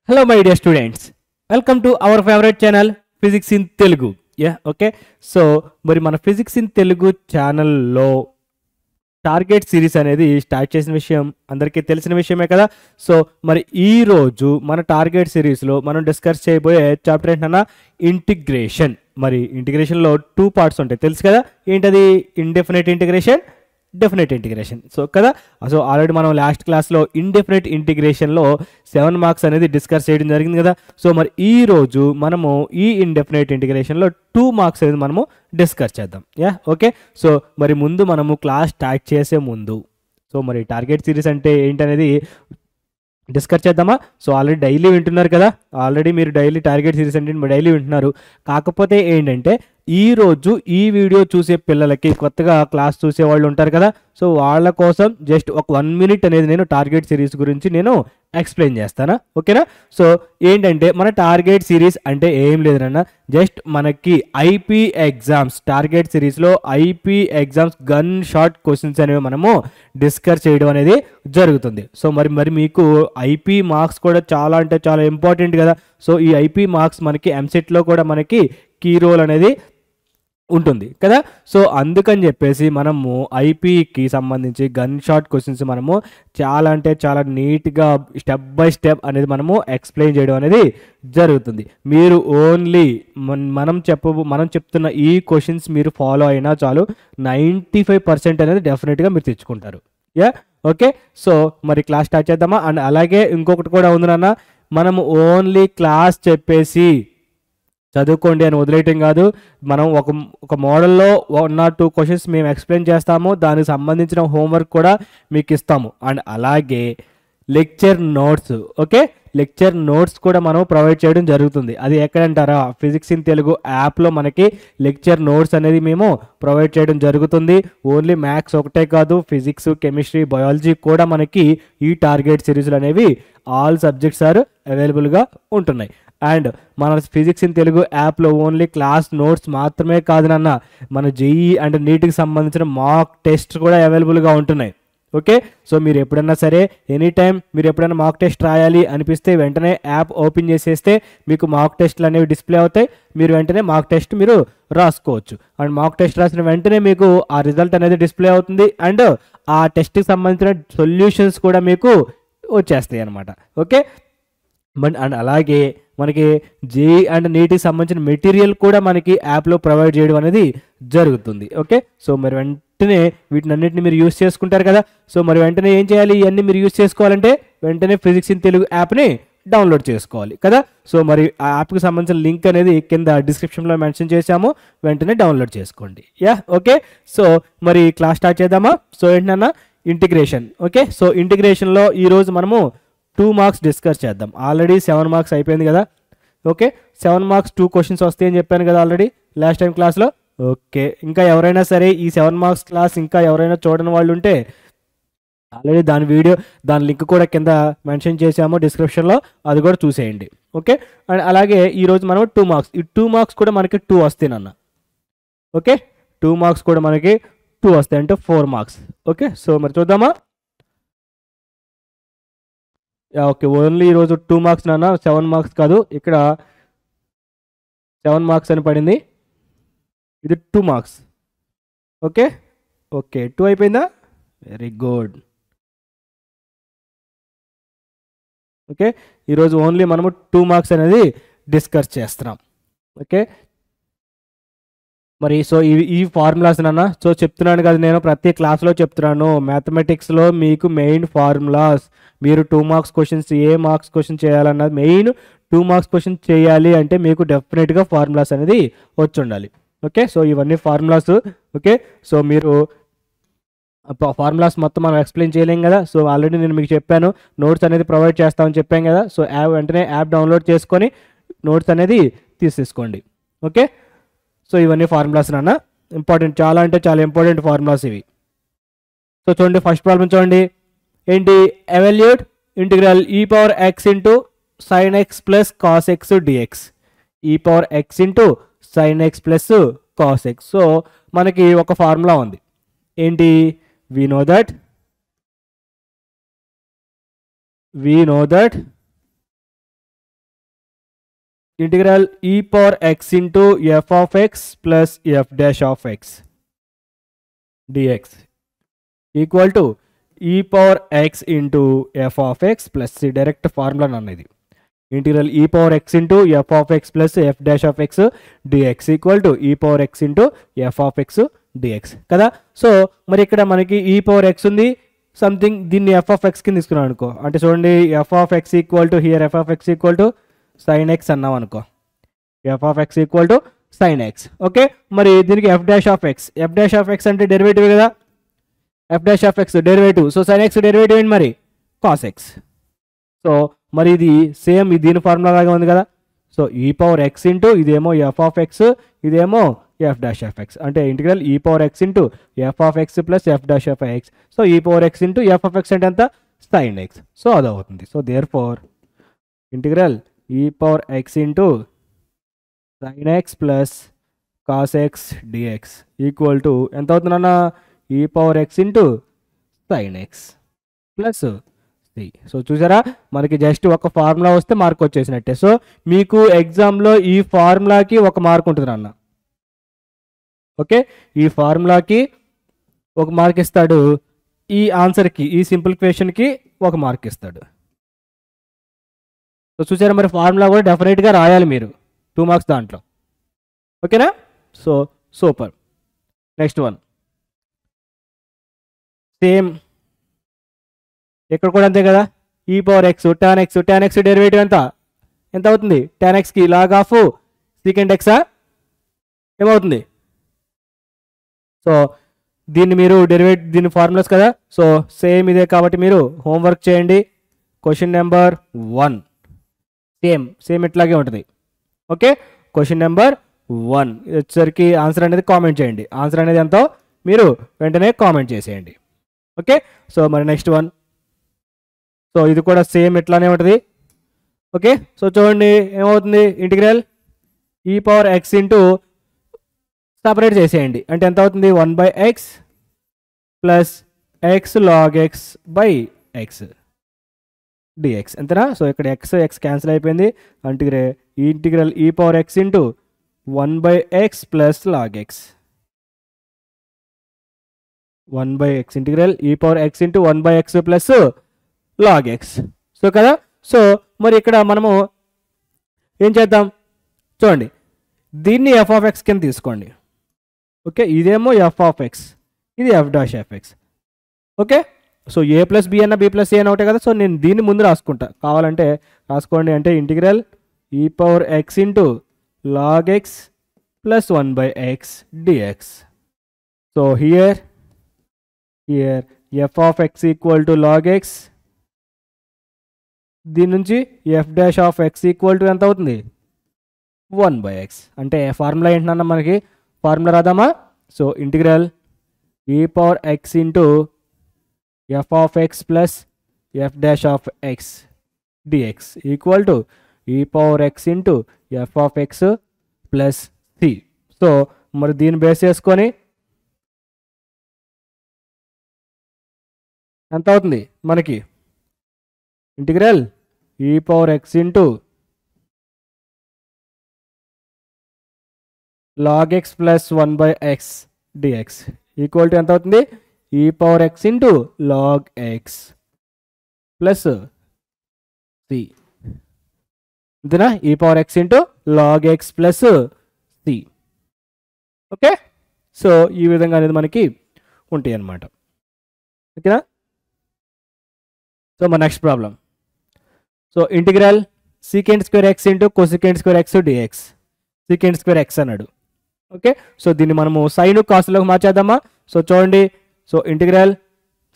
Hello, my dear students. Welcome to our favorite channel, Physics in Telugu. Yeah, okay. So, మరి మన physics in Telugu ఛానల్లో target series అనేది start చేసిన విషయం అందరికీ తెలిసిన విషయమే కదా. సో మరి ఈ రోజు మన టార్గెట్ సిరీస్లో మనం డిస్కస్ చేయబోయే చాప్టర్ ఏంటన్నా ఇంటిగ్రేషన్. మరి ఇంటిగ్రేషన్లో 2 పార్ట్స్ ఉంటాయి తెలుసు కదా. ఏంటది? Indefinite integration, definite integration. So కదా, సో ఆల్రెడీ మనం లాస్ట్ క్లాస్లో ఇండెఫినెట్ ఇంటిగ్రేషన్లో 7 మార్క్స్ అనేది డిస్కస్ చేయడం జరిగింది కదా. సో మరి ఈ రోజు మనము ఈ ఇండెఫినెట్ ఇంటిగ్రేషన్లో 2 మార్క్స్ అనేది మనము డిస్కస్ చేద్దాం. Yeah, okay. సో మరి ముందు మనము క్లాస్ స్టార్ట్ చేసే ముందు సో మరి టార్గెట్ సిరీస్ అంటే ఏంటనేది డిస్కస్ చేద్దామా. సో ఆల్రెడీ డైలీ వింటున్నారు కదా, ఆల్రెడీ మీరు డైలీ టార్గెట్ సిరీస్ అంటే డైలీ వింటున్నారు. కాకపోతే ఏంటంటే ఈరోజు ఈ వీడియో చూసే పిల్లలకి, కొత్తగా క్లాస్ చూసే వాళ్ళు ఉంటారు కదా, సో వాళ్ళ కోసం జస్ట్ ఒక 1 మినిట్ అనేది నేను టార్గెట్ సిరీస్ గురించి నేను ఎక్స్ప్లెయిన్ చేస్తానా, ఓకేనా. సో ఏంటంటే మన టార్గెట్ సిరీస్ అంటే ఏం లేదన్నా, జస్ట్ మనకి ఐపీ ఎగ్జామ్స్ టార్గెట్ సిరీస్లో IP exams gun shot questions అనేవి మనము డిస్కస్ చేయడం అనేది జరుగుతుంది. సో మరి మీకు ఐపీ మార్క్స్ కూడా చాలా అంటే చాలా ఇంపార్టెంట్ కదా. సో ఈ ఐపీ మార్క్స్ మనకి ఎంసెట్లో కూడా మనకి కీ రోల్ అనేది ఉంటుంది కదా. సో అందుకని చెప్పేసి మనము ఐపీకి సంబంధించి గన్ షాట్ క్వశ్చన్స్ మనము చాలా అంటే చాలా నీట్గా స్టెప్ బై స్టెప్ అనేది మనము ఎక్స్ప్లెయిన్ చేయడం అనేది జరుగుతుంది. మీరు ఓన్లీ మనం చెప్తున్న ఈ క్వశ్చన్స్ మీరు ఫాలో అయినా చాలు, 95% అనేది డెఫినెట్గా మీరు తెచ్చుకుంటారు. Yeah, okay. సో మరి క్లాస్ స్టార్ట్ చేద్దామా. అండ్ అలాగే ఇంకొకటి కూడా ఉంది నాన్న, మనము ఓన్లీ క్లాస్ చెప్పేసి చదువుకోండి అని వదిలేయటం కాదు. మనం ఒక మోడల్లో 1 or 2 క్వశ్చన్స్ మేము ఎక్స్ప్లెయిన్ చేస్తాము, దానికి సంబంధించిన హోంవర్క్ కూడా మీకు ఇస్తాము. అండ్ అలాగే lecture notes, okay, lecture notes కూడా మనం ప్రొవైడ్ చేయడం జరుగుతుంది. అది ఎక్కడంటారా, ఫిజిక్స్ ఇన్ తెలుగు యాప్లో మనకి లెక్చర్ నోట్స్ అనేది మేము ప్రొవైడ్ చేయడం జరుగుతుంది. ఓన్లీ మ్యాథ్స్ ఒకటే కాదు, ఫిజిక్స్, కెమిస్ట్రీ, బయాలజీ కూడా మనకి ఈ టార్గెట్ సిరీస్లు అనేవి ఆల్ సబ్జెక్ట్స్ ఆర్ అవైలబుల్గా ఉంటున్నాయి. అండ్ మన ఫిజిక్స్ ఇన్ తెలుగు యాప్లో ఓన్లీ క్లాస్ నోట్స్ మాత్రమే కాదు నాన్న, మన జేఈ అండ్ నీట్కి సంబంధించిన మాక్ టెస్ట్ కూడా అవైలబుల్గా ఉంటున్నాయి. ఓకే. సో మీరు ఎప్పుడన్నా సరే ఎనీ టైం మీరు ఎప్పుడైనా మాక్ టెస్ట్ రాయాలి అనిపిస్తే వెంటనే యాప్ ఓపెన్ చేసేస్తే మీకు మాక్ టెస్ట్లు అనేవి డిస్ప్లే అవుతాయి. మీరు వెంటనే మాక్ టెస్ట్ మీరు రాసుకోవచ్చు. అండ్ మాక్ టెస్ట్ రాసిన వెంటనే మీకు ఆ రిజల్ట్ అనేది డిస్ప్లే అవుతుంది. అండ్ ఆ టెస్ట్కి సంబంధించిన సొల్యూషన్స్ కూడా మీకు వచ్చేస్తాయి అన్నమాట. ఓకే. అండ్ అలాగే మనకి జేఈ అండ్ నీట్కి సంబంధించిన మెటీరియల్ కూడా మనకి యాప్లో ప్రొవైడ్ చేయడం అనేది జరుగుతుంది. ఓకే. సో మరి వెంటనే వీటినన్నింటిని మీరు యూస్ చేసుకుంటారు కదా. సో మరి వెంటనే ఏం చేయాలి, ఇవన్నీ మీరు యూస్ చేసుకోవాలంటే వెంటనే ఫిజిక్స్ ఇన్ తెలుగు యాప్ని డౌన్లోడ్ చేసుకోవాలి కదా. సో మరి ఆ యాప్కి సంబంధించిన లింక్ అనేది కింద డిస్క్రిప్షన్లో మెన్షన్ చేశాము, వెంటనే డౌన్లోడ్ చేసుకోండి. Yeah, okay. సో మరి క్లాస్ స్టార్ట్ చేద్దామా. సో ఏంటన్నా ఇంటిగ్రేషన్. ఓకే. సో ఇంటిగ్రేషన్లో ఈరోజు మనము 2 మార్క్స్ డిస్కస్ చేద్దాం. ఆల్రెడీ 7 మార్క్స్ అయిపోయింది కదా. ఓకే. 7 మార్క్స్ 2 క్వశ్చన్స్ వస్తాయని చెప్పాను కదా ఆల్రెడీ లాస్ట్ టైం క్లాస్లో. ఓకే. ఇంకా ఎవరైనా సరే ఈ 7 మార్క్స్ క్లాస్ ఇంకా ఎవరైనా చూడని వాళ్ళు ఉంటే ఆల్రెడీ దాని లింక్ కూడా కింద మెన్షన్ చేసాము డిస్క్రిప్షన్లో, అది కూడా చూసేయండి. ఓకే. అండ్ అలాగే ఈరోజు మనం 2 మార్క్స్, ఈ 2 మార్క్స్ కూడా మనకి 2 వస్తాయి అన్న. ఓకే. 2 మార్క్స్ కూడా మనకి 2 వస్తాయి అంటే 4 మార్క్స్. ఓకే. సో మరి చూద్దామా. ఓకే. ఓన్లీ ఈరోజు 2 మార్క్స్ నాన్న, 7 మార్క్స్ కాదు. ఇక్కడ 7 మార్క్స్ అని పడింది, ఇది 2 మార్క్స్. ఓకే. ఓకే, 2 అయిపోయిందా, వెరీ గుడ్. ఓకే. ఈరోజు ఓన్లీ మనము 2 మార్క్స్ అనేది డిస్కస్ చేస్తున్నాం. ఓకే. మరి సో ఈ ఫార్ములాస్ నాన్న, సో చెప్తున్నాను కదా నేను ప్రతి క్లాస్లో చెప్తున్నాను, మ్యాథమెటిక్స్లో మీకు మెయిన్ ఫార్ములాస్. మీరు 2 మార్క్స్ క్వశ్చన్స్ ఏ మార్క్స్ క్వశ్చన్ చేయాలన్నది మెయిన్. 2 మార్క్స్ క్వశ్చన్ చేయాలి అంటే మీకు డెఫినెట్గా ఫార్ములాస్ అనేది వచ్చి ఉండాలి. ఓకే. సో ఇవన్నీ ఫార్ములాస్. ఓకే. సో మీరు ఫార్ములాస్ మొత్తం మనం ఎక్స్ప్లెయిన్ చేయలేం కదా. సో ఆల్రెడీ నేను మీకు చెప్పాను, నోట్స్ అనేది ప్రొవైడ్ చేస్తామని చెప్పాను కదా. సో వెంటనే యాప్ డౌన్లోడ్ చేసుకొని నోట్స్ అనేది తీసేసుకోండి. ఓకే. సో ఇవన్నీ ఫార్ములాస్ నాన్న, ఇంపార్టెంట్, చాలా అంటే చాలా ఇంపార్టెంట్ ఫార్ములాస్ ఇవి. సో చూడండి, ఫస్ట్ ప్రాబ్లం చూడండి. ఏంటి, evaluate integral e power x into sine x plus cos x d x. e power x into sine x plus cos x. So మనకి ఒక ఫార్ములా ఉంది. ఏంటి, we know that integral e power x into f of x plus f dash of x dx equal to e power x into f of x plus direct formula అన్నది integral e power x into f of x plus f dash of x dx equal to e power x into f of x dx కదా. So మరి ఇక్కడ మనకి e power x ఉంది, something దీన్ని f of x కింద తీసుకున్నాం అనుకో, అంటే చూడండి f of x equal to here f of x equal to sin x అన్నాం అనుకో, f of x equal to sin x. Okay, మరి దీనికి f డాష్ ఆఫ్ x అంటే డెరివేటివ్ కదా, f dash of x derivative, so sin x derivative ఏంటి మరి cos x. So మరి ఇది సేమ్ దీని ఫార్ములా లాగా ఉంది కదా. So e power x into ఇదేమో f ఆఫ్ x, ఇదేమో f డాష్ ఆఫ్ x, అంటే integral e power x into f of x plus f dash of x. So e power x into f of x అంటే ఎంత sin x. So అది అవుతుంది. So therefore integral e power x into sin x plus cos x dx equal to ఎంత అవుతుందన్న e power x into sin x plus c. So చూసారా, మనకి just ఒక formula వస్తే మార్క్ వచ్చేసినట్టే. సో మీకు ఎగ్జామ్లో ఈ ఫార్ములాకి ఒక మార్క్ ఉంటుంది అన్న. ఓకే, ఈ ఫార్ములాకి ఒక మార్క్ ఇస్తాడు, ఈ ఆన్సర్కి ఈ సింపుల్ క్వశ్చన్కి ఒక మార్క్ ఇస్తాడు. సో చూసారా, మరి ఫార్ములా కూడా డెఫినెట్గా రాయాలి మీరు 2 మార్క్స్ దాంట్లో. ఓకేనా, so super. Next one same, ఇక్కడ కూడా అంతే కదా, e power x tan x derivative ఎంత అవుతుంది, tan x కి లాగ్ ఆఫ్ సీకెంట్ ఎక్సా ఏమవుతుంది. సో దీన్ని మీరు దీని ఫార్ములాస్ కదా, సో సేమ్ ఇదే కాబట్టి మీరు హోంవర్క్ చేయండి. క్వశ్చన్ నెంబర్ 1 సేమ్ ఇట్లాగే ఉంటుంది. ఓకే, క్వశ్చన్ నెంబర్ 1 వచ్చేసరికి ఆన్సర్ అనేది కామెంట్ చేయండి, ఆన్సర్ అనేది ఎంతో మీరు వెంటనే కామెంట్ చేసేయండి. ఓకే, సో మరి నెక్స్ట్ వన్, సో ఇది కూడా సేమ్ ఇట్లానే ఉంటుంది. ఓకే, సో చూడండి ఏమవుతుంది, integral e power x into separate చేసేయండి, అంటే ఎంత అవుతుంది 1/x plus x log x by x dx అంతేనా. సో ఇక్కడ x క్యాన్సిల్ అయిపోయింది, అంటే integral e power x into 1/x plus log x 1/x integral e power x into 1/x plus log x. So కదా, so మరి ఇక్కడ మనము ఏం చేద్దాం చూడండి, దీన్ని f ఆఫ్ x కింద తీసుకోండి. ఓకే, ఇదేమో f ఆఫ్ x, ఇది f dash of x. Okay, so a plus b అన్న b ప్లస్ a అని ఒకటే కదా. సో నేను దీన్ని ముందు రాసుకుంటా, కావాలంటే రాసుకోండి, అంటే integral e power x into log x plus 1/x dx. So here f of x equal to log x, దీని నుంచి f dash of x equal to ఎంత అవుతుంది 1/x. అంటే ఫార్ములా ఏంటన్నా మనకి ఫార్ములా రాదామా. So integral e power x into f of x plus f dash of x dx equal to e power x into f of x plus c. So మరి దీన్ని base చేసుకొని ఎంత అవుతుంది మనకి integral e power x into log x plus 1/x dx equal to ఎంత అవుతుంది e power x into log x plus c. అంతేనా, e power x into log x plus c. Okay, so ఈ విధంగా అనేది మనకి ఉంటాయి అన్నమాట. ఓకేనా, సో మన next problem, so integral secant square x into cosecant square x dx, secant square x అన్నాడు. ఓకే, సో దీన్ని మనము సైన్ కాస్ట్లోకి మార్చేద్దామా. సో చూడండి, so integral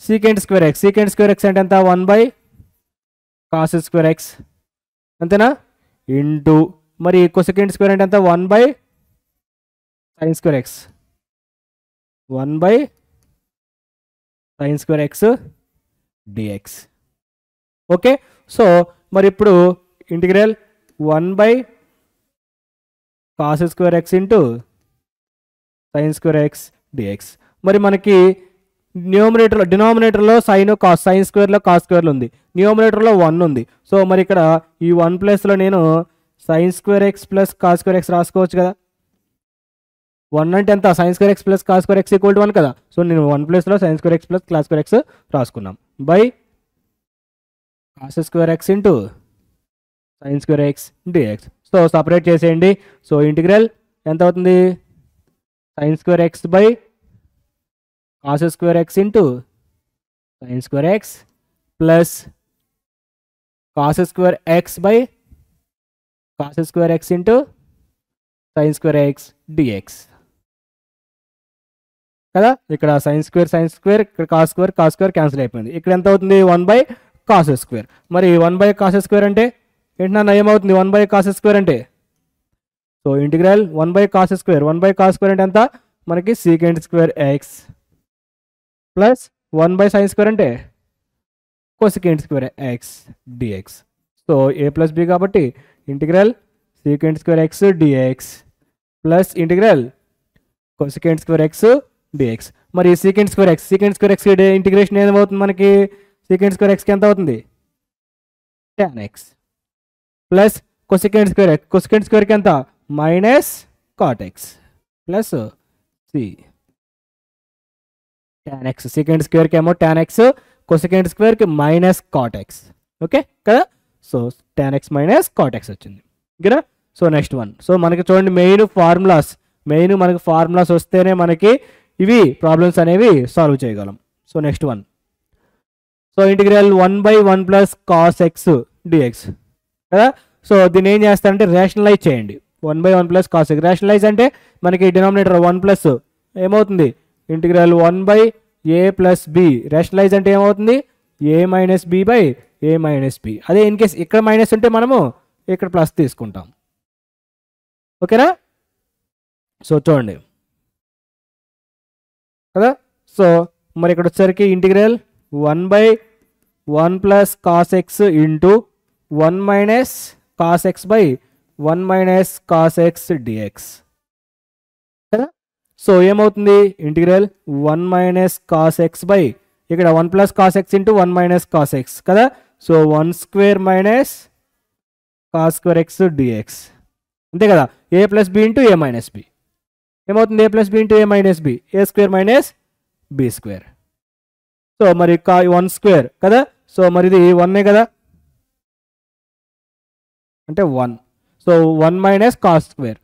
secant square x అంటే ఎంత 1/cos స్క్వేర్ x అంతేనా, ఇంటూ మరి కొసెకెంట్ స్క్వేర్ అంటే ఎంత 1/sin square x 1/sin square x dx. Okay, so మరి ఇప్పుడు integral 1/cos square x into sin square x dx. మరి మనకి డినామినేటర్లో సైన్ స్క్వేర్లో కాస్ స్క్వేర్లో ఉంది, న్యూమరేటర్లో 1 ఉంది. సో మరి ఇక్కడ ఈ 1 ప్లస్లో నేను sine square x plus cos square x రాసుకోవచ్చు కదా. 1 అంటే ఎంత, sine square x plus cos square x equal to 1 కదా. సో నేను 1 ప్లేస్లో sine square x plus cos square x రాసుకున్నాం by cos square x into sine square x dx. So separate చేసేయండి. So integral ఎంత అవుతుంది, sine square x by cos square x into sine square x plus cos square x by cos square x into sine square x dx కదా. ఇక్కడ sine square ఇక్కడ cos square cancel అయిపోయింది. ఇక్కడ ఎంత అవుతుంది, 1 by cos square. మరి 1 by cos square అంటే ఏంటన్నా ఏమవుతుంది, 1 బై కాస్ స్క్వేర్ అంటే. So integral 1 by cos square అంటే ఎంత మనకి secant square x plus 1 by sine square అంటే cosecant square x dx. So A plus B కాబట్టి integral secant square x dx plus integral cosecant square x dx. మరి secant square x integration ఏమవుతుంది మనకి, secant square ఎక్స్కి ఎంత అవుతుంది, tan x plus cosecant స్క్వేర్కి ఎంత minus cot x plus c tan X. Secant స్క్వేర్కి ఏమో tan ఎక్స్, కొసెకెంట్ స్క్వేర్కి మైనస్ కాట్ ఎక్స్. ఓకే కదా. So tan x minus cot x వచ్చింది ఓకేనా. So next one. సో మనకి చూడండి మెయిన్ మనకి ఫార్ములాస్ వస్తేనే మనకి ఇవి ప్రాబ్లమ్స్ అనేవి సాల్వ్ చేయగలం. So next one. So integral 1/1 plus cos x dx కదా. సో దీన్ని ఏం చేస్తారంటే రేషనలైజ్ చేయండి. 1/1 ప్లస్ కాస్ ఎక్స్ రేషనలైజ్ అంటే మనకి డినామినేటర్ 1 ప్లస్ ఏమవుతుంది integral 1/a plus b. Rationalise అంటే ఏమవుతుంది a minus b by a minus b. అదే ఇన్ కేస్ ఇక్కడ మైనస్ ఉంటే మనము ఇక్కడ ప్లస్ తీసుకుంటాం ఓకేనా. సో చూడండి కదా. సో మరి ఇక్కడ వచ్చేసరికి integral 1/1 plus cos x into 1 minus cos x by 1 minus cos x dx కదా. సో ఏమవుతుంది integral 1 minus cos x by ఇక్కడ 1 plus cos x into 1 minus cos x కదా. So 1 square minus cos square x dx అంతే కదా. A plus B into A minus B ఏమవుతుంది, A plus B into A minus B, A square minus B square. So మరి 1 square కదా. So మరి ఇది 1 కదా అంటే 1. సో 1 మైనస్ కాస్ స్క్వేర్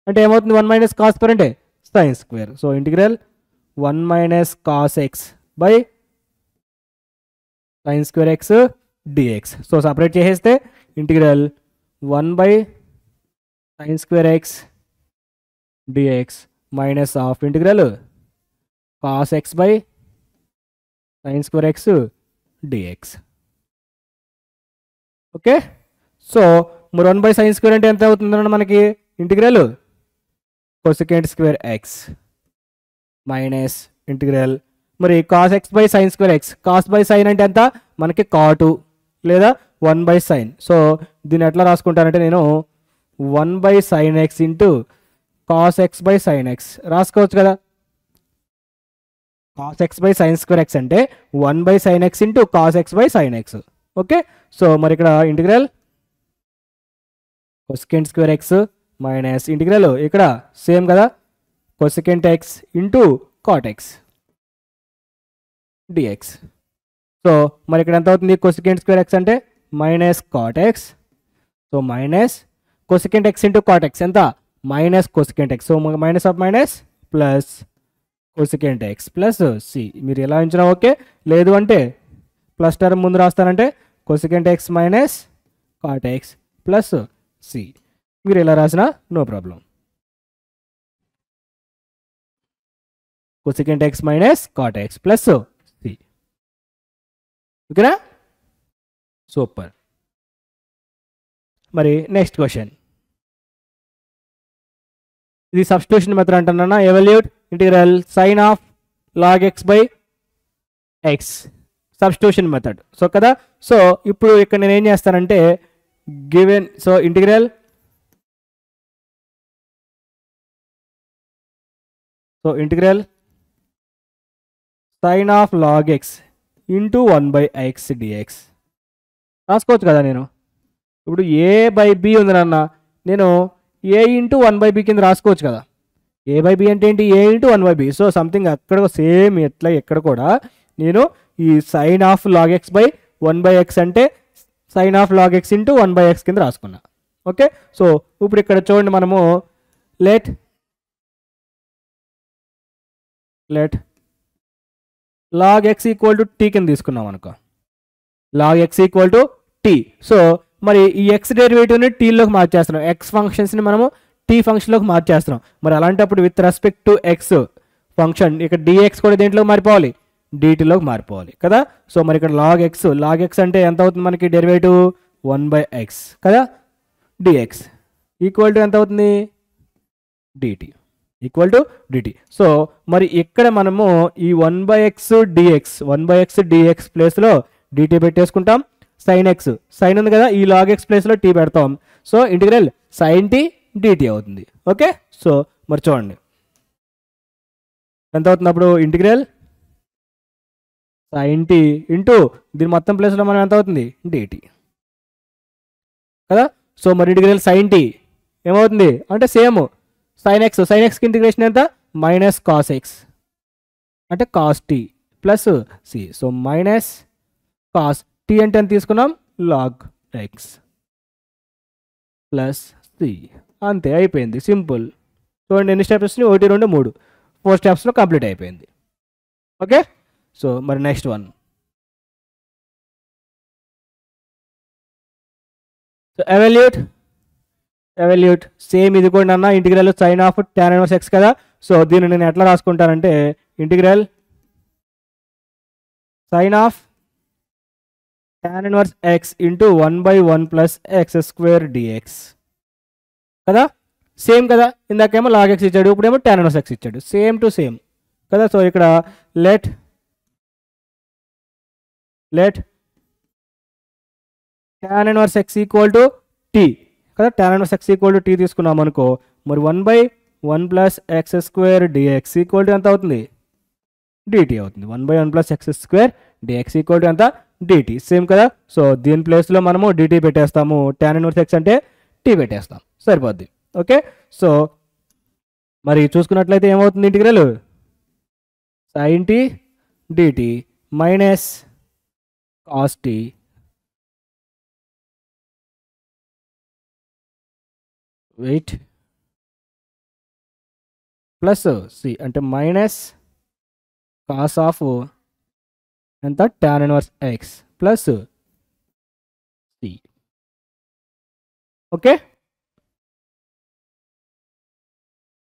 అంటే ఏమవుతుంది, 1 మైనస్ కాస్ స్క్వేర్ అంటే sine square. So integral 1 minus cos x by sine square x dx. So separate చేసేస్తే integral 1 by sine square x dx minus of integral cos x by sine square x dx okay. So మరి 1 by sine square అంటే ఎంత అవుతుందన్న మనకి integral cosecant square x minus integral మరి cos x by sine square x. Cos by sine అంటే ఎంత మనకి కాటు లేదా 1 బై సైన్. సో దీన్ని ఎట్లా రాసుకుంటానంటే నేను 1 by sine x into cos x by sine x రాసుకోవచ్చు కదా. Cos x by sine square x అంటే 1 by sine x into cos x by sine x okay. So మరి ఇక్కడ integral cosecant square x minus integral ఇక్కడ same కదా cosecant x into cot x dx. So మరి ఇక్కడ ఎంత అవుతుంది cosecant square x అంటే minus cot x. So minus cosecant x into cot X ఎంత minus cosecant x. So minus of minus plus cosecant x plus c. మీరు ఎలా ఉంచినా okay, లేదు అంటే ప్లస్ టర్మ్ ముందు రాస్తానంటే cosecant x minus cot x plus c. మీరు ఎలా రాసినా no problem. Cosecant x minus cot x plus c ఓకేనా. సూపర్. మరి నెక్స్ట్ క్వశ్చన్. ఇది సబ్స్టిట్యూషన్ మెథడ్ అంటున్నా. Evaluate integral sine of log x by x substitution method. So కదా. So ఇప్పుడు ఇక్కడ నేను ఏం చేస్తానంటే given so integral sine of log x into 1 by x d x రాసుకోవచ్చు కదా నేను. ఇప్పుడు ఏ బై బి ఉంది నాన్న, నేను ఏ ఇంటూ 1/b కింద రాసుకోవచ్చు కదా. ఏ బై బి అంటే ఏంటి, a into 1/b. So something అక్కడ సేమ్ ఎట్లా ఇక్కడ కూడా నేను ఈ sine of log x by 1/x అంటే sine of log x into 1/x కింద రాసుకున్నా. ఓకే, సో ఇప్పుడు ఇక్కడ చూడండి, మనము let log x equal to t కింద తీసుకున్నాం అనుకో, log x equal to t. So మరి ఈ ఎక్స్ డెరివేటివ్ని టీలోకి మార్చేస్తున్నాం, ఎక్స్ ఫంక్షన్స్ని మనము టీ ఫంక్షన్లోకి మార్చేస్తున్నాం. మరి అలాంటప్పుడు with respect to X function ఇక్కడ డిఎక్స్ కూడా దేంట్లోకి మారిపోవాలి, డిటీలోకి మారిపోవాలి కదా. సో మరి ఇక్కడ లాగ్ ఎక్స్ అంటే ఎంత అవుతుంది మనకి డెరివేటివ్ 1/x కదా, డిఎక్స్ ఈక్వల్ టు ఎంత అవుతుంది, d t equal to d t. So మరి ఇక్కడ మనము ఈ 1/x డిఎక్స్ ప్లేస్లో డిటి పెట్టేసుకుంటాం. సైన్ ఉంది కదా, ఈ లాగ్ ఎక్స్ ప్లేస్లో టీ పెడతాం. So integral sine t d t అవుతుంది. ఓకే, సో మరి చూడండి ఎంత అవుతుంది అప్పుడు, ఇంటిగ్రల్ సైన్ టీ ఇంటూ దీని మొత్తం ప్లేస్లో మనం ఎంత అవుతుంది, డిటి కదా. సో మరి ఇంటిగ్రల్ సైన్ టీ ఏమవుతుంది అంటే సేమ్ సైన్ ఎక్స్కి ఇంటిగ్రేషన్ ఎంత, మైనస్ కాస్ ఎక్స్ అంటే cos t plus c. So minus cos t అంటే ఎంత తీసుకున్నాం, లాగ్ ఎక్స్ ప్లస్ సి. అంతే, అయిపోయింది, సింపుల్. చూడండి ఎన్ని స్టెప్స్, 1 2 3 4 స్టెప్స్లో కంప్లీట్ అయిపోయింది. ఓకే, సో మరి next one, so evaluate same ఇది కూడా అన్న integral sine of tan inverse x కదా. సో దీన్ని నేను ఎట్లా రాసుకుంటానంటే integral sine of tan inverse x into 1/1 plus x square dx కదా. సేమ్ కదా, ఇందాకేమో లాగ్ ఎక్స్ ఇచ్చాడు, ఇప్పుడేమో tan ఇన్వర్స్ ఎక్స్ ఇచ్చాడు, సేమ్ టు సేమ్ కదా. సో ఇక్కడ let tan inverse x equal to t కదా, tan inverse x equal to t తీసుకున్నాం అనుకో, మరి 1/1 plus x square d x equal to ఎంత అవుతుంది, డిటి అవుతుంది. 1/1 plus x square d x equal to ఎంత, డిటి. సేమ్ కదా. సో దీని ప్లేస్లో మనము డిటి పెట్టేస్తాము, tan ఇన్వర్స్ ఎక్స్ అంటే టీ పెట్టేస్తాం, సరిపోద్ది. ఓకే, సో మరి చూసుకున్నట్లయితే ఏమవుతుంది, ఇంటిగ్రల్ sine t d t minus cos t wait plus c అంటే మైనస్ కాస్ ఆఫ్ ఎంత, tan inverse X plus c. Okay,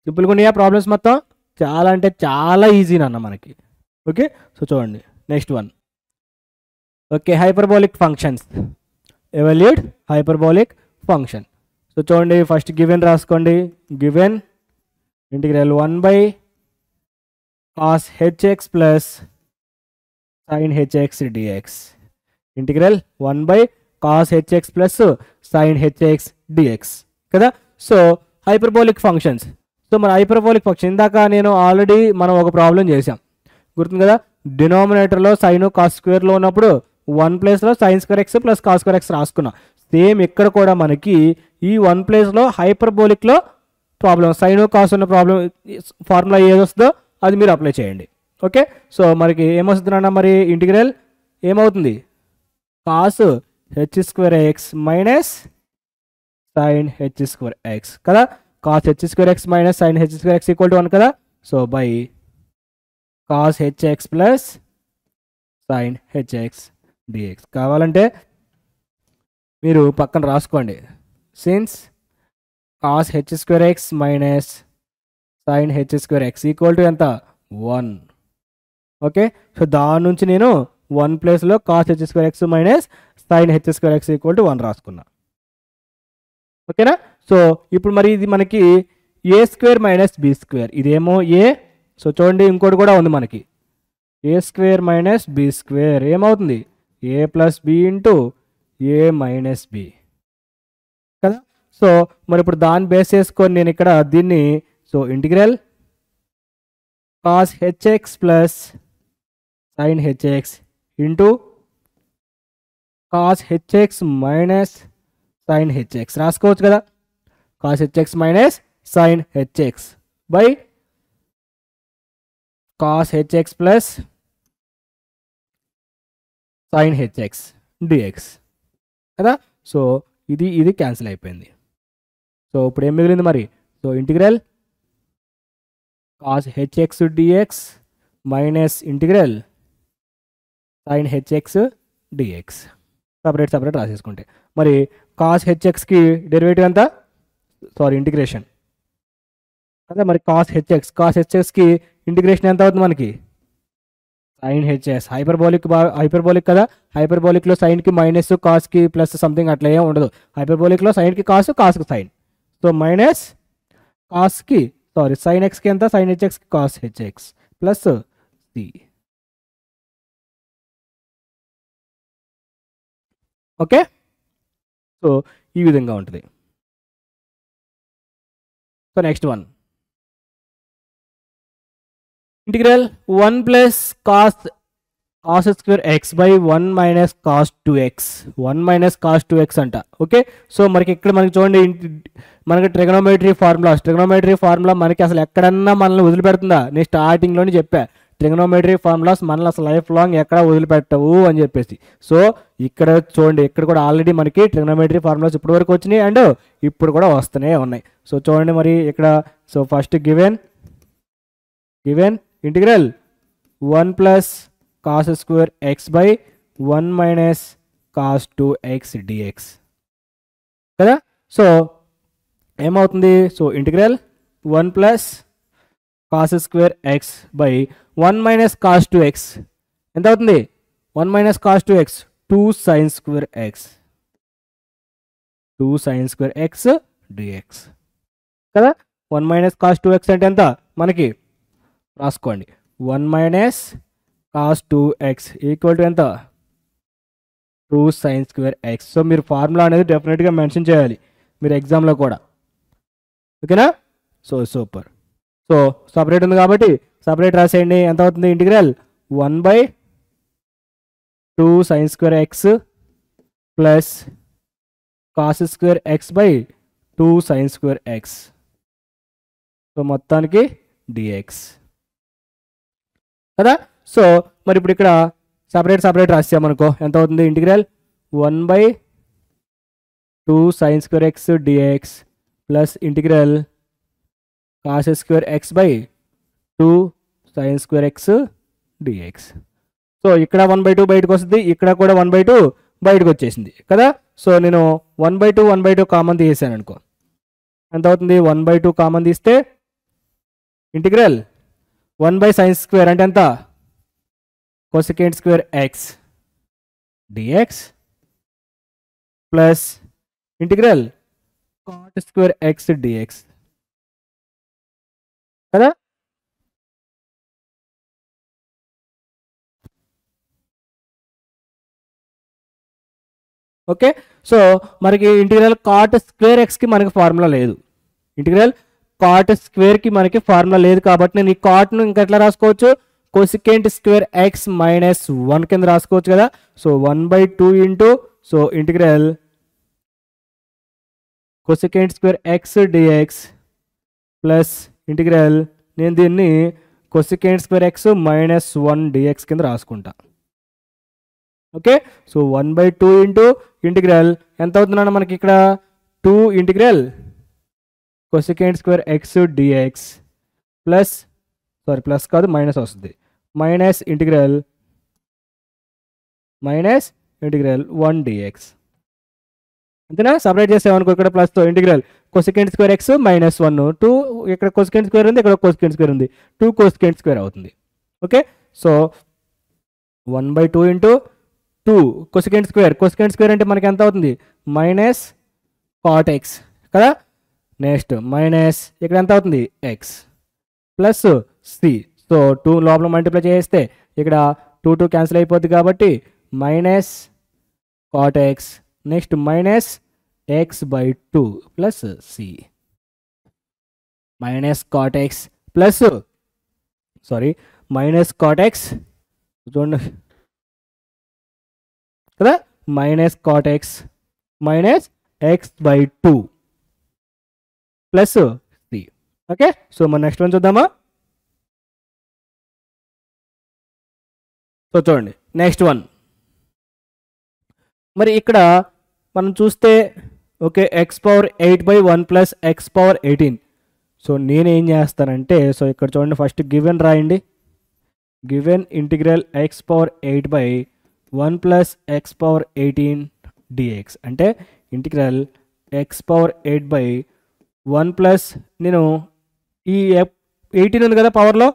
సింపుల్గా ఉన్నాయా ప్రాబ్లమ్స్ మొత్తం, చాలా అంటే చాలా ఈజీ అన్న మనకి. ఓకే, సో చూడండి next one. Okay, hyperbolic functions, evaluate hyperbolic function. So చూడండి ఫస్ట్ గివెన్ రాసుకోండి, given integral 1/cos hx plus sin hx dx, integral 1/cos hx plus sin hx dx కదా. So hyperbolic functions. సో మన hyperbolic function ఇందాక నేను already మనం ఒక problem చేసాం, గుర్తుంది కదా. డినామినేటర్లో సైన్ కాస్ స్క్వేర్లో ఉన్నప్పుడు 1 ప్లేస్లో sin square x plus cos square x రాసుకున్నాం. సేమ్ ఇక్కడ కూడా మనకి ఈ 1 ప్లేస్లో హైపర్బోలిక్లో ప్రాబ్లం సైన్ కాస్ ఉన్న ప్రాబ్లం ఫార్ములా ఏది వస్తుందో అది మీరు అప్లై చేయండి. ఓకే, సో మనకి ఏమొస్తుందన్నా, మరి ఇంటిగ్రల్ ఏమవుతుంది, cos h square x minus sine h square x కదా. Cos h square x minus sine h square x equal to 1 కదా. So by cos h x plus sine h x dx. కావాలంటే మీరు పక్కన రాసుకోండి, since cos h square x minus sine h square x equal to ఎంత, 1. Okay, so దాని నుంచి నేను 1 ప్లేస్లో cos h square x minus sine h square x equal to 1 రాసుకున్నా. ఓకేనా. సో ఇప్పుడు మరి ఇది మనకి ఏ స్క్వేర్ మైనస్ బి స్క్వేర్, ఇదేమో ఏ. సో చూడండి ఇంకోటి కూడా ఉంది మనకి, ఏ స్క్వేర్ మైనస్ బి స్క్వేర్ ఏమవుతుంది, A plus B into A minus B కదా. సో మరి ఇప్పుడు దాన్ని బేస్ చేసుకొని నేను ఇక్కడ దీన్ని, so integral cos HX plus sign HX into cos HX minus sin hx రాసుకోవచ్చు కదా. cos hx minus sin hx by cos hx plus sin hx dx కదా. సో ఇది క్యాన్సిల్ అయిపోయింది. సో ఇప్పుడు ఏం మిగిలింది మరి? So integral cos hx dx minus integral sin hx dx separate రాసేసుకుంటే మరి cos hxకి డెరివేటివ్ ఎంత? సారీ ఇంటిగ్రేషన్ కదా. మరి cos hxకి ఇంటిగ్రేషన్ ఎంత అవుతుంది మనకి? sin hs హైపర్బోలిక్ కదా. హైపర్బోలిక్లో సైన్కి మైనస్, కాస్కి ప్లస్ సంథింగ్ అట్లా ఏం ఉండదు. హైపర్బోలిక్లో సైన్కి కాస్కి సైన్. సో మైనస్ కాస్కి sin xకి ఎంత? sin hxకి cos hx plus c. Okay, so ఈ విధంగా ఉంటుంది. So next one integral 1 plus cos square x by 1 minus cos 2x 1 minus cos 2x అంట. Okay, so మనకి ఇక్కడ మనకి చూడండి, మనకి ట్రిగనోమెట్రీ ఫార్ములా మనకి అసలు ఎక్కడన్నా మనల్ని వదిలిపెడుతుందా? నేను స్టార్టింగ్లోనే చెప్పా, ట్రిగనోమెట్రీ ఫార్ములాస్ మనల్ని అసలు లైఫ్ లాంగ్ ఎక్కడ వదిలిపెట్టవు అని చెప్పేసి. సో ఇక్కడ చూడండి, ఇక్కడ కూడా ఆల్రెడీ మనకి ట్రిగనోమెట్రీ ఫార్ములాస్ ఇప్పటి వరకు వచ్చినాయి అండ్ ఇప్పుడు కూడా వస్తూనే ఉన్నాయి. సో చూడండి మరి ఇక్కడ, so first given integral 1 plus cos square x by 1 minus cos 2x dx కదా. సో ఏమవుతుంది? So integral 1 plus cos square x by 1 minus cos 2x ఎంత అవుతుంది? 1 minus cos 2x 2 sin square x dx కదా. 1 minus cos 2x అంటే ఎంత మనకి? రాసుకోండి, 1 minus cos 2x equal to ఎంత? 2 sin స్క్వేర్ ఎక్స్. సో మీరు ఫార్ములా అనేది డెఫినెట్గా మెన్షన్ చేయాలి మీరు ఎగ్జామ్లో కూడా, ఓకేనా. So super. సో సపరేట్ ఉంది కాబట్టి సపరేట్ రాసేయండి. ఎంత అవుతుంది? Integral 1 by 2 sin square x plus cos square x by 2 sin square X. So మొత్తానికి dx కదా. సో మరి ఇప్పుడు ఇక్కడ సపరేట్ రాసామనుకో ఎంత అవుతుంది? Integral 1 by 2 sin square x dx plus integral cos square x by 2 sin square x dx. So ఇక్కడ 1/2 బయటకు వస్తుంది, ఇక్కడ కూడా 1/2 బయటకు వచ్చేసింది కదా. సో నేను 1/2 కామన్ తీసేసాను అనుకో, ఎంత అవుతుంది? 1/2 కామన్ తీస్తే ఇంటిగ్రల్ 1 బై sin స్క్వేర్ అంటే ఎంత? cosecant square x dx plus integral cot square x dx కదా. ఓకే, సో మనకి ఇంటిగ్రల్ cot స్క్వేర్ ఎక్స్కి మనకి ఫార్ములా లేదు. ఇంటిగ్రల్ cot స్క్వేర్కి మనకి ఫార్ములా లేదు కాబట్టి నేను ఈ కాట్ను ఇంకా ఎట్లా రాసుకోవచ్చు? cosecant స్క్వేర్ ఎక్స్ మైనస్ 1 కింద రాసుకోవచ్చు కదా. So 1/2 into so integral cosecant square x dx plus integral నేను దీన్ని cosecant square x minus 1 dx కింద రాసుకుంటా. ఓకే, సో 1/2 ఇంటూ ఇంటిగ్రల్ ఎంత అవుతుందన్న మనకి ఇక్కడ 2 integral cosecant square x dx plus plus కాదు మైనస్ వస్తుంది, మైనస్ ఇంటిగ్రల్ 1 dx అంతేనా. సపరేట్ చేసామనుకో, ఇక్కడ ప్లస్తో integral cosecant square x minus 1 2, ఇక్కడ cosecant స్క్వేర్ ఉంది, ఇక్కడ cosecant స్క్వేర్ ఉంది, 2 cosecant స్క్వేర్ అవుతుంది. Okay, so 1/2 into 2 cosecant square అంటే మనకి ఎంత అవుతుంది? మైనస్ cot x కదా. నెక్స్ట్ మైనస్ ఇక్కడ ఎంత అవుతుంది? X plus c. సో 2 లోపల మల్టిప్లై చేస్తే ఇక్కడ 2 క్యాన్సిల్ అయిపోద్ది కాబట్టి minus cot x next minus x/2 plus c minus cot x plus minus cot x చూడండి కదా, minus cot x minus x/2 plus c. Okay, so మన నెక్స్ట్ వన్ చూద్దామా. సో చూడండి నెక్స్ట్ వన్. మరి ఇక్కడ మనం చూస్తే okay x⁻8/1 plus x⁻18. So నేనేం చేస్తానంటే, సో ఇక్కడ చూడండి ఫస్ట్ గివెన్ రాయండి. Given integral x⁻8/1 plus x⁻18 dx అంటే ఇంటిగ్రల్ x⁻8/1 ప్లస్ నేను ఈ 18 ఉంది కదా పవర్లో,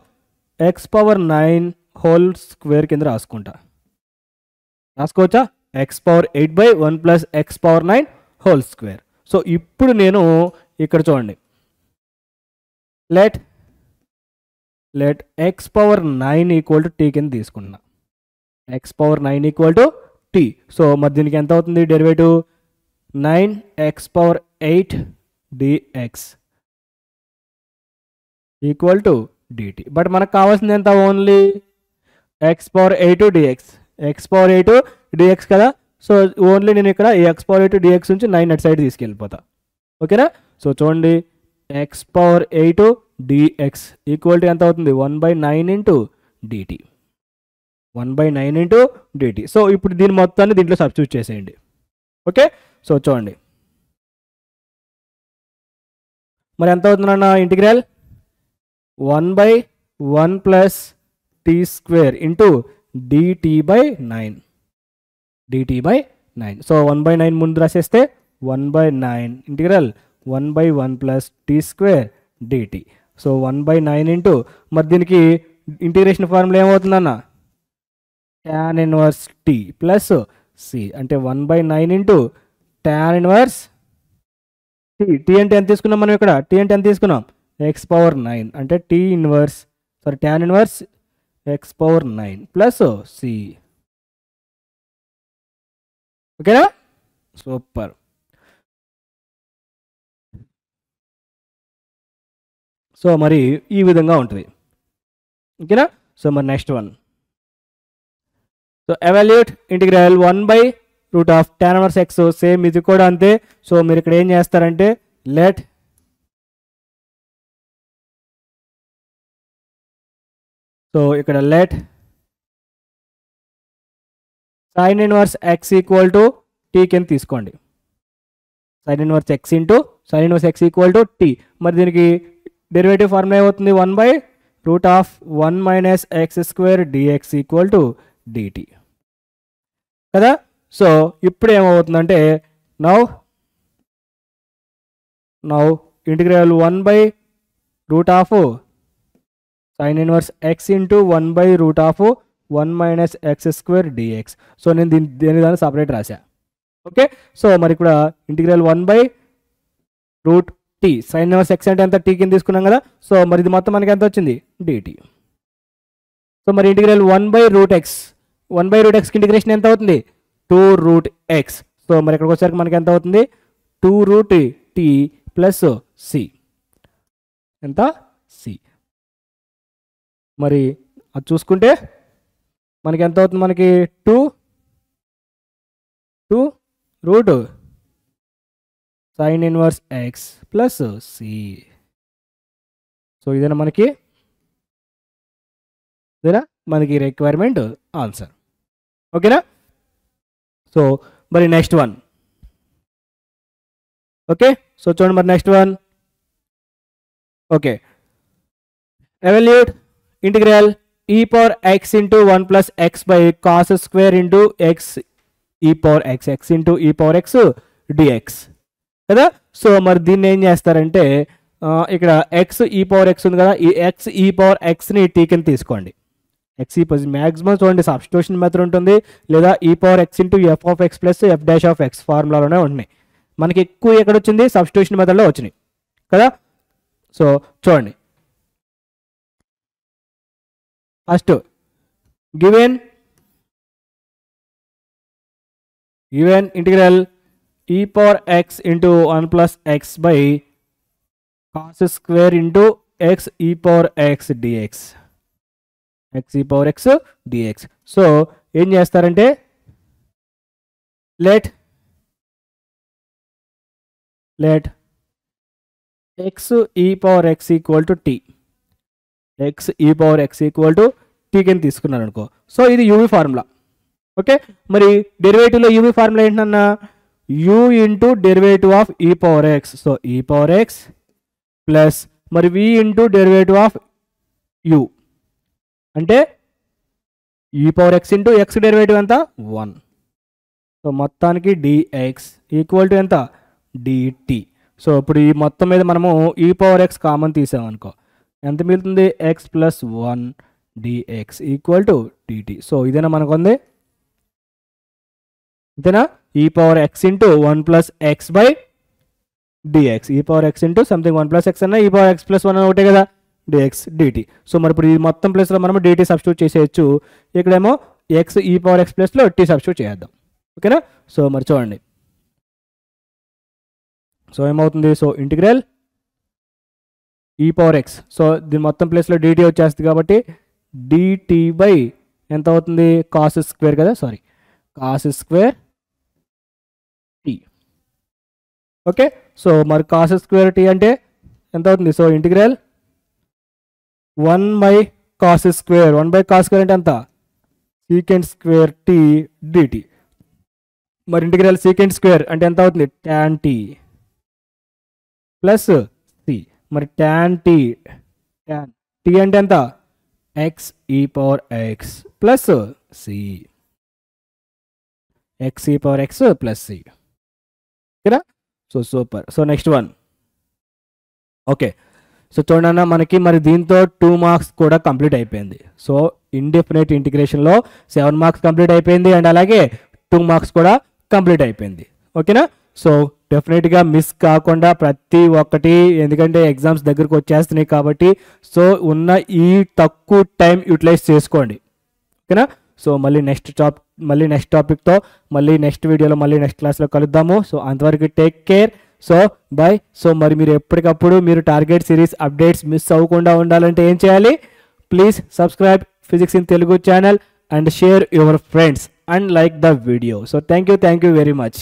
x⁻9 హోల్ స్క్వేర్ కింద రాసుకోవచ్చా. x⁻8/1 plus x⁻9 whole square. So ఇప్పుడు నేను ఇక్కడ చూడండి let x⁻9 equal to t కింద తీసుకున్నా. x⁻9 equal to t. So మరి దీనికి ఎంత అవుతుంది derivative, 9x⁻8 dx equal to dt. But మనకు కావాల్సింది ఎంత, only x⁻8 dx. x⁻8 dx కదా. సో ఓన్లీ నేను ఇక్కడ ఈ x⁻8 dx నుంచి 9 అటు సైడ్ తీసుకెళ్ళిపోతా. ఓకేనా. సో చూడండి x⁻8 dx ఈక్వల్ టు ఎంత అవుతుంది, 1/9 into dt. 1/9 into dt. So ఇప్పుడు దీని మొత్తాన్ని దీంట్లో సబ్స్టిట్యూట్ చేసేయండి. ఓకే, సో చూడండి మరి ఎంత అవుతుందన్న integral 1/1 plus T square into dt/9. So 1/9 ముందు రాసేస్తే 1/9 integral 1/1 plus T square dt. So 1/9 into మరి దీనికి ఇంటిగ్రేషన్ ఫార్ములా ఏమవుతుందన్న, tan inverse T plus c అంటే 1/9 into tan inverse T. T అంటే ఎంత తీసుకున్నాం మనం ఇక్కడ, టీ అంటే ఎంత తీసుకున్నాం, x⁻9 అంటే t inverse tan inverse x⁻9 plus c. ఓకేనా, సూపర్. సో మరి ఈ విధంగా ఉంటుంది. ఓకేనా. సో మరి next one. So evaluate integral 1/√tan inverse x. Same ఇది కూడా అంతే. సో మీరు ఇక్కడ ఏం చేస్తారంటే లెట్ ఇక్కడ sin inverse x equal to t కింద తీసుకోండి. sin inverse x into sin inverse x equal to t. మరి దీనికి డెరివేటివ్ ఫార్ములా ఏమవుతుంది, 1/√1 minus x² dx equal to dt కదా. సో ఇప్పుడు ఏమవుతుందంటే now integral 1/√sin inverse x into 1/√1 minus x² dx. So నేను దాన్ని సపరేట్ రాశా. ఓకే, సో మరి ఇక్కడ integral 1/√t sin inverse x అంటే ఎంత, t కింద తీసుకున్నాం కదా. సో మరి ఇది మొత్తం మనకి ఎంత వచ్చింది, dt. సో మరి ఇంటిగ్రల్ 1/√x కి ఇంటిగ్రేషన్ ఎంత అవుతుంది, 2√x. సో మరి ఇక్కడికి వచ్చేసరికి మనకి ఎంత అవుతుంది, 2√t ప్లస్ సి. ఎంత, సి. మరి అది చూసుకుంటే మనకి ఎంత అవుతుంది, మనకి 2 sin inverse x plus c. So ఇదేనా మనకి రిక్వైర్మెంట్ ఆన్సర్. ఓకేనా. సో మరి నెక్స్ట్ వన్. ఓకే, సో చూడండి మరి next one. Okay, evaluate integral e⁻x into 1 plus x by cos square into x e⁻x x into e⁻x dx కదా. So మరి దీన్ని ఏం చేస్తారంటే ఇక్కడ x e⁻x ఉంది కదా, ఈ x e⁻xని t కింద తీసుకోండి. x మ్యాక్సిమం చూడండి సబ్స్టిట్యూషన్ మెథడ్ ఉంటుంది, లేదా e⁻x into f(x) plus f'(x) ఫార్ములాలోనే ఉంటున్నాయి. మనకి ఎక్కువ ఎక్కడ వచ్చింది, సబ్స్టిట్యూషన్ మెథడ్లో వచ్చినాయి కదా. సో చూడండి first given integral e⁻x into 1 plus x by cos square into x e⁻x dx. x e⁻x dx. So ఏం చేస్తారంటే let let x e power x equal to t, x e power x equal to t కింద తీసుకున్నాను అనుకో. So ఇది UV formula. Okay, మరి డెరివేటివ్లో UV formula ఏంటన్నా, u into derivative of ఈ power X. So ఈ పవర్ ఎక్స్ ప్లస్ మరి v into derivative of u అంటే ఈ power X into X derivative ఎంత 1. సో మొత్తానికి dx ఈక్వల్ టు ఎంత dt. సో ఇప్పుడు ఈ మొత్తం మీద మనము ఈ పవర్ ఎక్స్ కామన్ తీసామనుకో, ఎంత మిగులుతుంది x plus 1 dx equal to dt. So ఇదేనా మనకు ఉంది, అంతేనా, ఈ power X into 1 plus X by dx, ఈ power X into something 1 plus X అన్న ఈ పవర్ ఎక్స్ ప్లస్ 1 ఒకటే కదా, dx dt. సో మరి ఇప్పుడు ఈ మొత్తం ప్లేస్లో మనము dt సబ్స్టిట్యూట్ చేసేయచ్చు, ఇక్కడేమో x ఈ పవర్ ఎక్స్ ప్లస్లో t సబ్స్టిట్యూట్ చేద్దాం. ఓకేనా, సో మరి చూడండి, సో ఏమవుతుంది, సో ఇంటిగ్రల్ ఈ పవర్ ఎక్స్, సో దీని మొత్తం ప్లేస్లో dt వచ్చేస్తుంది కాబట్టి dt బై ఎంత అవుతుంది కాస్ స్క్వేర్ కదా, sorry cos square t. Okay, so మరి కాస్ స్క్వేర్ t అంటే ఎంత అవుతుంది, so integral 1 by cos square, 1 by cos square అంటే ఎంత సీకెంట్ స్క్వేర్ t dt. మరి ఇంటిగ్రల్ సీకెంట్ స్క్వేర్ అంటే ఎంత అవుతుంది tan t ప్లస్ c. మరి tan t అంటే ఎంత x e power x plus c, x e power x plus c. ఓకేనా, so super. So next one. Okay, so చూడన్నా మనకి మరి దీంతో 2 మార్క్స్ కూడా కంప్లీట్ అయిపోయింది. సో ఇండెఫినెట్ ఇంటిగ్రేషన్లో 7 మార్క్స్ కంప్లీట్ అయిపోయింది అండ్ అలాగే 2 మార్క్స్ కూడా కంప్లీట్ అయిపోయింది. ఓకేనా, సో డెఫినెట్గా మిస్ కాకుండా ప్రతి ఒక్కటి, ఎందుకంటే ఎగ్జామ్స్ దగ్గరకు వచ్చేస్తున్నాయి కాబట్టి సో ఉన్న ఈ తక్కువ టైం యూటిలైజ్ చేసుకోండి. ఓకేనా, సో మళ్ళీ నెక్స్ట్ టాపిక్తో మళ్ళీ నెక్స్ట్ వీడియోలో మళ్ళీ నెక్స్ట్ క్లాస్లో కలుద్దాము. సో అంతవరకు take care. So by. So మరి మీరు ఎప్పటికప్పుడు మీరు టార్గెట్ సిరీస్ అప్డేట్స్ మిస్ అవ్వకుండా ఉండాలంటే ఏం చేయాలి, please subscribe physics in Telugu channel and share your friends and like the video. So thank you very much.